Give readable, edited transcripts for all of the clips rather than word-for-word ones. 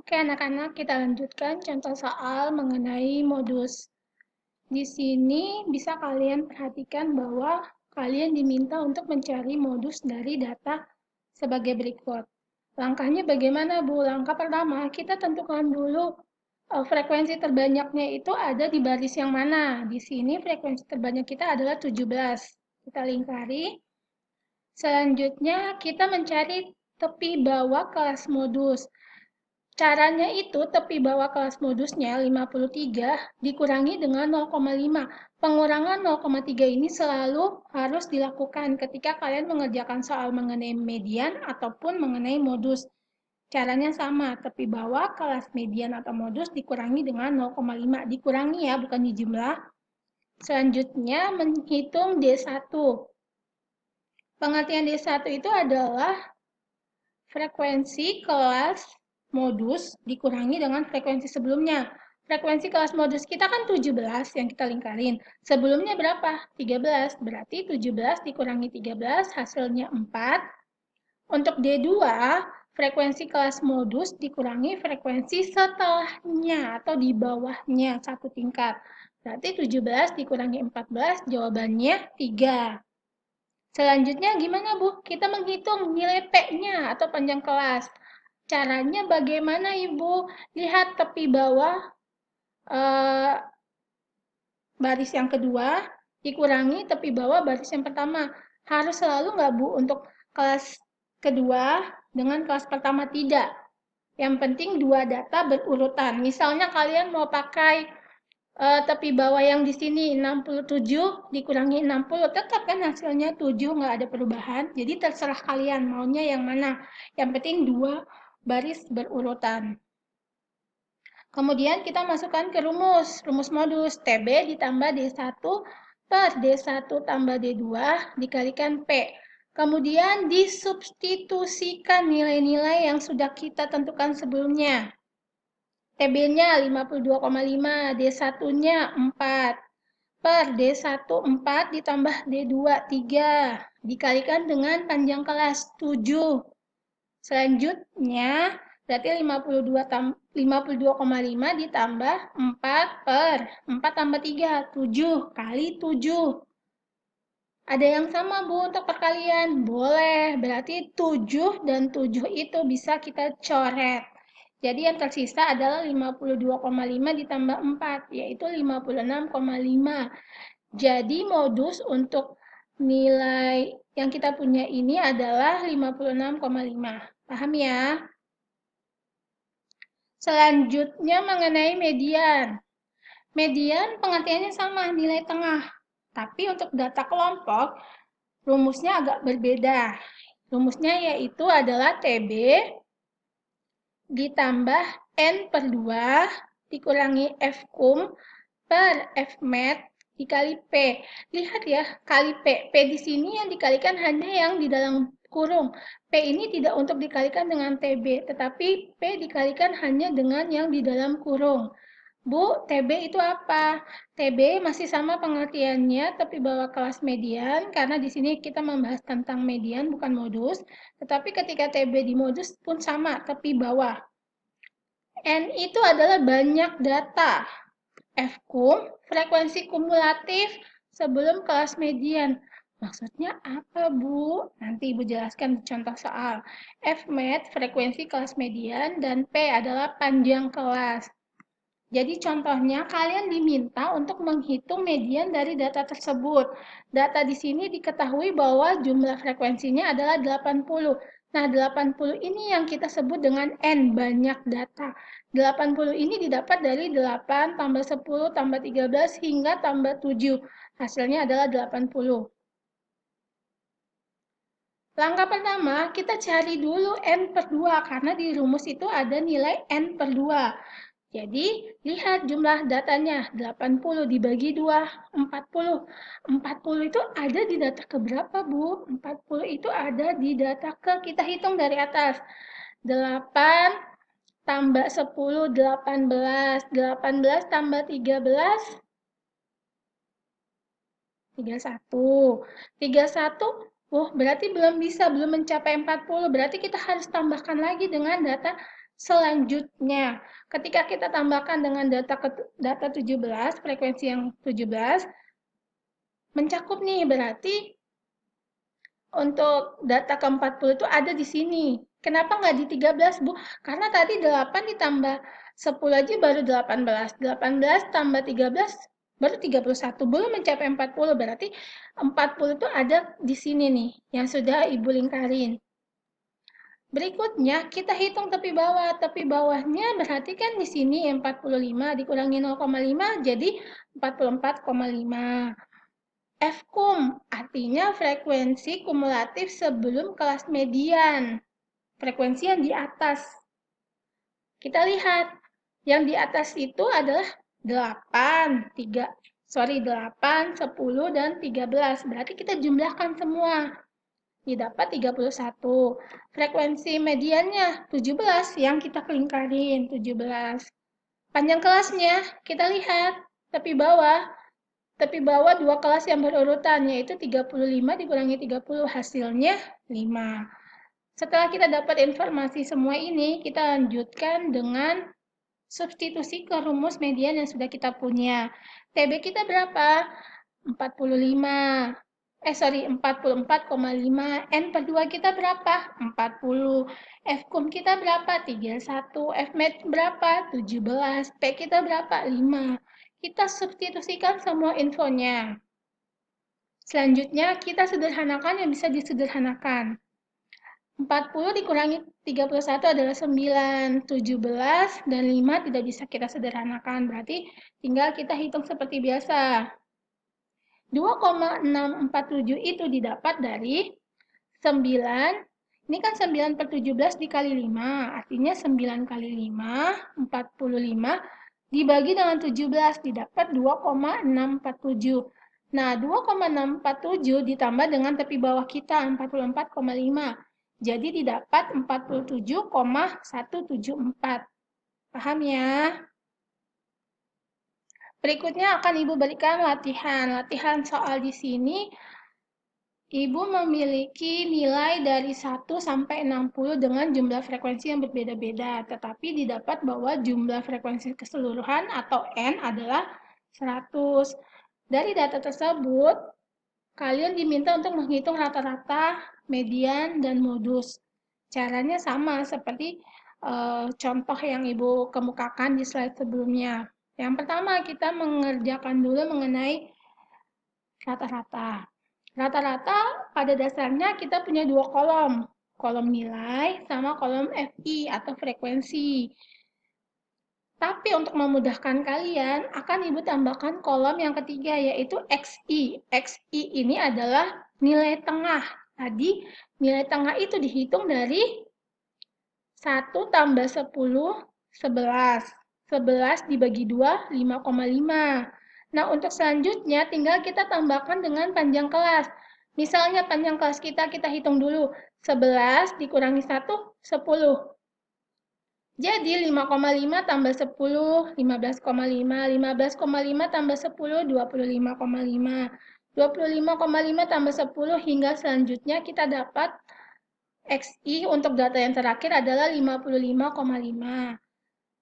Oke, anak-anak, kita lanjutkan contoh soal mengenai modus. Di sini bisa kalian perhatikan bahwa kalian diminta untuk mencari modus dari data sebagai berikut. Langkahnya bagaimana, Bu? Langkah pertama, kita tentukan dulu frekuensi terbanyaknya itu ada di baris yang mana. Di sini frekuensi terbanyak kita adalah 17. Kita lingkari. Selanjutnya, kita mencari tepi bawah kelas modus. Caranya itu tepi bawah kelas modusnya 53 dikurangi dengan 0,5. Pengurangan 0,3 ini selalu harus dilakukan ketika kalian mengerjakan soal mengenai median ataupun mengenai modus. Caranya sama, tepi bawah kelas median atau modus dikurangi dengan 0,5. Dikurangi ya, bukan dijumlah. Selanjutnya menghitung D1. Pengertian D1 itu adalah frekuensi kelas modus dikurangi dengan frekuensi sebelumnya. Frekuensi kelas modus kita kan 17 yang kita lingkarin. Sebelumnya berapa? 13. Berarti 17 dikurangi 13 hasilnya 4. Untuk D2, frekuensi kelas modus dikurangi frekuensi setelahnya atau di bawahnya satu tingkat. Berarti 17 dikurangi 14 jawabannya 3. Selanjutnya gimana, Bu? Kita menghitung nilai P-nya atau panjang kelas. Caranya bagaimana, Ibu? Lihat tepi bawah baris yang kedua, dikurangi tepi bawah baris yang pertama. Harus selalu nggak, Bu, untuk kelas kedua dengan kelas pertama? Tidak. Yang penting dua data berurutan. Misalnya kalian mau pakai tepi bawah yang di sini 67 dikurangi 60, tetap kan hasilnya 7, nggak ada perubahan. Jadi terserah kalian maunya yang mana. Yang penting dua baris berurutan. Kemudian kita masukkan ke rumus modus TB ditambah D1 per D1 tambah D2 dikalikan P. Kemudian disubstitusikan nilai-nilai yang sudah kita tentukan sebelumnya. TB-nya 52,5, D1-nya 4. Per D1 4 ditambah D2 3. Dikalikan dengan panjang kelas 7. Selanjutnya, berarti 52,5 ditambah 4 per 4 tambah 3, 7 kali 7. Ada yang sama, Bu, untuk perkalian? Boleh, berarti 7 dan 7 itu bisa kita coret. Jadi yang tersisa adalah 52,5 ditambah 4, yaitu 56,5. Jadi modus untuk nilai yang kita punya ini adalah 56,5. Paham ya? Selanjutnya mengenai median. Median pengertiannya sama, nilai tengah. Tapi untuk data kelompok, rumusnya agak berbeda. Rumusnya yaitu adalah TB ditambah N per 2 dikurangi Fkum per Fmat dikali P. Lihat ya, kali P. P di sini yang dikalikan hanya yang di dalam kurung. P ini tidak untuk dikalikan dengan TB, tetapi P dikalikan hanya dengan yang di dalam kurung. Bu, TB itu apa? TB masih sama pengertiannya, tapi bawah kelas median, karena di sini kita membahas tentang median, bukan modus. Tetapi ketika TB di modus pun sama, tapi bawah. N itu adalah banyak data. Fkum, frekuensi kumulatif sebelum kelas median. Maksudnya apa, Bu? Nanti Ibu jelaskan di contoh soal. Fmat, frekuensi kelas median, dan P adalah panjang kelas. Jadi contohnya kalian diminta untuk menghitung median dari data tersebut. Data di sini diketahui bahwa jumlah frekuensinya adalah 80. Nah, 80 ini yang kita sebut dengan N, banyak data. 80 ini didapat dari 8 tambah 10 tambah 13 hingga tambah 7. Hasilnya adalah 80. Langkah pertama, kita cari dulu N per 2, karena di rumus itu ada nilai N per 2. Jadi, lihat jumlah datanya, 80 dibagi 2, 40. 40 itu ada di data keberapa, Bu? 40 itu ada di data ke, kita hitung dari atas. 8 tambah 10, 18. 18 tambah 13, 31. 31, berarti belum bisa, belum mencapai 40. Berarti kita harus tambahkan lagi dengan data Selanjutnya, ketika kita tambahkan dengan data 17, frekuensi yang 17, mencakup nih, berarti untuk data ke-40 itu ada di sini. Kenapa nggak di 13, Bu? Karena tadi 8 ditambah 10 aja baru 18. 18 tambah 13 baru 31. Belum mencapai 40. Berarti 40 itu ada di sini nih, yang sudah Ibu lingkarin. Berikutnya, kita hitung tepi bawah. Tepi bawahnya berarti kan di sini 45 dikurangi 0,5 jadi 44,5. Fkum artinya frekuensi kumulatif sebelum kelas median. Frekuensi yang di atas. Kita lihat, yang di atas itu adalah 8, 10, dan 13. Berarti kita jumlahkan semua. Didapat 31. Frekuensi mediannya 17 yang kita kelingkarin, 17. Panjang kelasnya, kita lihat, tepi bawah dua kelas yang berurutan, yaitu 35 dikurangi 30, hasilnya 5. Setelah kita dapat informasi semua ini, kita lanjutkan dengan substitusi ke rumus median yang sudah kita punya. TB kita berapa? 45. 44,5. N per 2 kita berapa? 40. Fkum kita berapa? 31. Fmed berapa? 17. P kita berapa? 5. Kita substitusikan semua infonya. Selanjutnya, kita sederhanakan yang bisa disederhanakan. 40 dikurangi 31 adalah 9, 17, dan 5 tidak bisa kita sederhanakan. Berarti tinggal kita hitung seperti biasa. 2,647 itu didapat dari 9, ini kan 9 per 17 dikali 5, artinya 9 kali 5, 45, dibagi dengan 17, didapat 2,647. Nah, 2,647 ditambah dengan tepi bawah kita, 44,5. Jadi didapat 47,174. Paham ya? Berikutnya akan Ibu berikan latihan. Latihan soal di sini, Ibu memiliki nilai dari 1 sampai 60 dengan jumlah frekuensi yang berbeda-beda, tetapi didapat bahwa jumlah frekuensi keseluruhan atau N adalah 100. Dari data tersebut, kalian diminta untuk menghitung rata-rata, median, dan modus. Caranya sama seperti contoh yang Ibu kemukakan di slide sebelumnya. Yang pertama, kita mengerjakan dulu mengenai rata-rata. Rata-rata pada dasarnya kita punya dua kolom. Kolom nilai sama kolom FI atau frekuensi. Tapi untuk memudahkan kalian, akan Ibu tambahkan kolom yang ketiga, yaitu XI. XI ini adalah nilai tengah. Tadi nilai tengah itu dihitung dari 1 tambah 10, 11. 11 dibagi 2, 5,5. Nah, untuk selanjutnya tinggal kita tambahkan dengan panjang kelas. Misalnya panjang kelas kita hitung dulu. 11 dikurangi 1, 10. Jadi 5,5 tambah 10, 15,5. 15,5 tambah 10, 25,5. 25,5 tambah 10 hingga selanjutnya kita dapat XI untuk data yang terakhir adalah 55,5.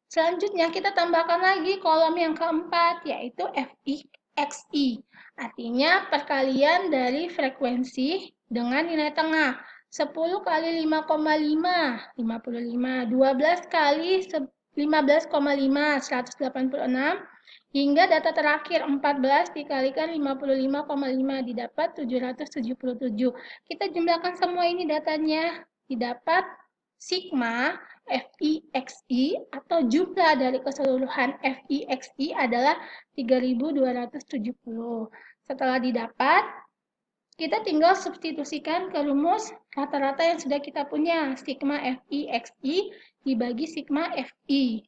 Selanjutnya kita tambahkan lagi kolom yang keempat, yaitu FI XI. Artinya perkalian dari frekuensi dengan nilai tengah. 10 kali 5,5, 55. 12 kali 15,5, 186. Hingga data terakhir 14 dikalikan 55,5 didapat 777. Kita jumlahkan semua ini datanya. Didapat sigma FIXI atau jumlah dari keseluruhan FIXI adalah 3270. Setelah didapat, kita tinggal substitusikan ke rumus rata-rata yang sudah kita punya. Sigma FIXI dibagi sigma FI.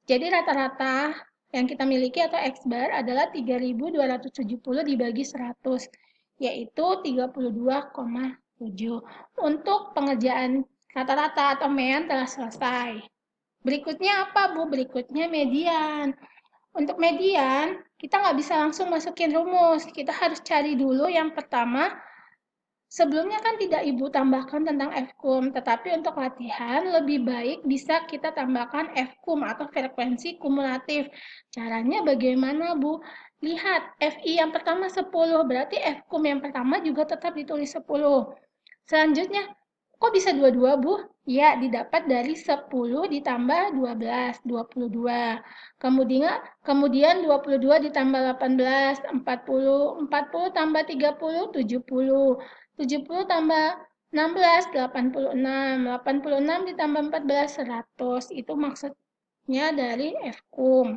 Jadi rata-rata yang kita miliki atau X bar adalah 3270 dibagi 100, yaitu 32,7. Untuk pengerjaan rata-rata atau mean telah selesai. Berikutnya apa, Bu? Berikutnya median. Untuk median, kita nggak bisa langsung masukin rumus. Kita harus cari dulu yang pertama Sebelumnya kan tidak Ibu tambahkan tentang FKUM, tetapi untuk latihan lebih baik bisa kita tambahkan FKUM atau frekuensi kumulatif. Caranya bagaimana, Bu? Lihat, FI yang pertama 10, berarti FKUM yang pertama juga tetap ditulis 10. Selanjutnya, kok bisa dua-dua, Bu? Ya, didapat dari 10 ditambah 12, 22. Kemudian 22 ditambah 18, 40. 40 tambah 30, 70. 70 tambah 16, 86. 86 ditambah 14, 100. Itu maksudnya dari FKUM.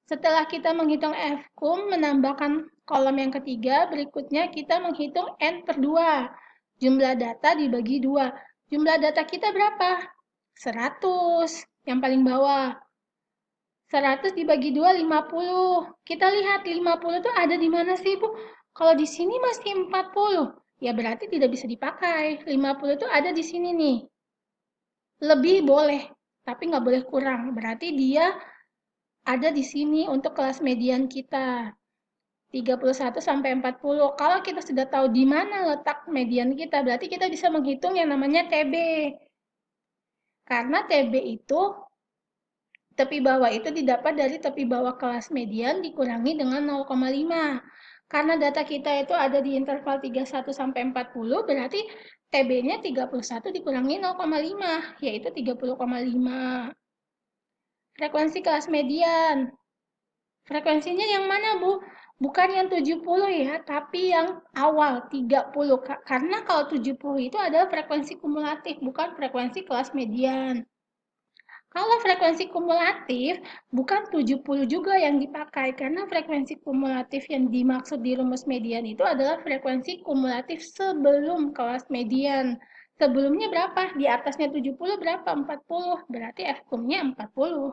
Setelah kita menghitung FKUM, menambahkan kolom yang ketiga, berikutnya kita menghitung N per 2. Jumlah data dibagi 2. Jumlah data kita berapa? 100, yang paling bawah. 100 dibagi 2, 50. Kita lihat 50 itu ada di mana sih, Bu? Kalau di sini masih 40, ya berarti tidak bisa dipakai. 50 itu ada di sini nih. Lebih boleh, tapi nggak boleh kurang. Berarti dia ada di sini untuk kelas median kita. 31 sampai 40. Kalau kita sudah tahu di mana letak median kita, berarti kita bisa menghitung yang namanya TB. Karena TB itu, tepi bawah itu didapat dari tepi bawah kelas median dikurangi dengan 0,5. Karena data kita itu ada di interval 31 sampai 40, berarti TB-nya 31 dikurangi 0,5, yaitu 30,5. Frekuensi kelas median. Frekuensinya yang mana, Bu? Bukan yang 70 ya, tapi yang awal 30. Karena kalau 70 itu adalah frekuensi kumulatif, bukan frekuensi kelas median. Kalau frekuensi kumulatif, bukan 70 juga yang dipakai, karena frekuensi kumulatif yang dimaksud di rumus median itu adalah frekuensi kumulatif sebelum kelas median. Sebelumnya berapa? Di atasnya 70 berapa? 40. Berarti F-nya 40.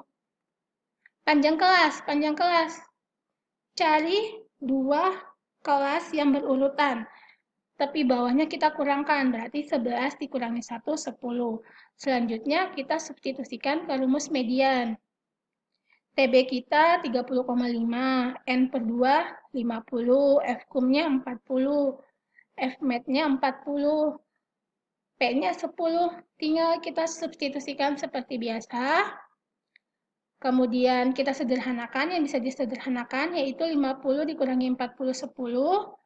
Panjang kelas. Cari dua kelas yang berurutan. Tepi bawahnya kita kurangkan, berarti 11 dikurangi 1, 10. Selanjutnya kita substitusikan ke rumus median. TB kita 30,5, N per 2, 50, F-nya 40, F-nya 40, P-nya 10. Tinggal kita substitusikan seperti biasa. Kemudian kita sederhanakan, yang bisa disederhanakan yaitu 50 dikurangi 40, 10.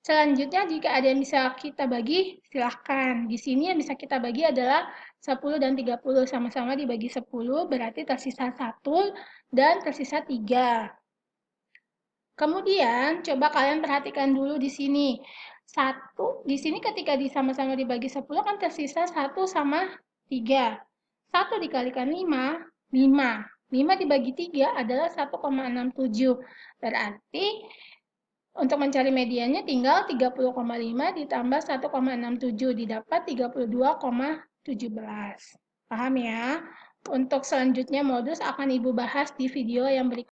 Selanjutnya jika ada yang bisa kita bagi, silahkan. Di sini yang bisa kita bagi adalah 10 dan 30 sama-sama dibagi 10, berarti tersisa 1 dan tersisa 3. Kemudian coba kalian perhatikan dulu di sini. 1, di sini ketika sama-sama dibagi 10 kan tersisa 1 sama 3. 1 dikalikan 5, 5. 5 dibagi 3 adalah 1,67. Berarti untuk mencari mediannya tinggal 30,5 ditambah 1,67 didapat 32,17. Paham ya? Untuk selanjutnya modus akan Ibu bahas di video yang berikutnya.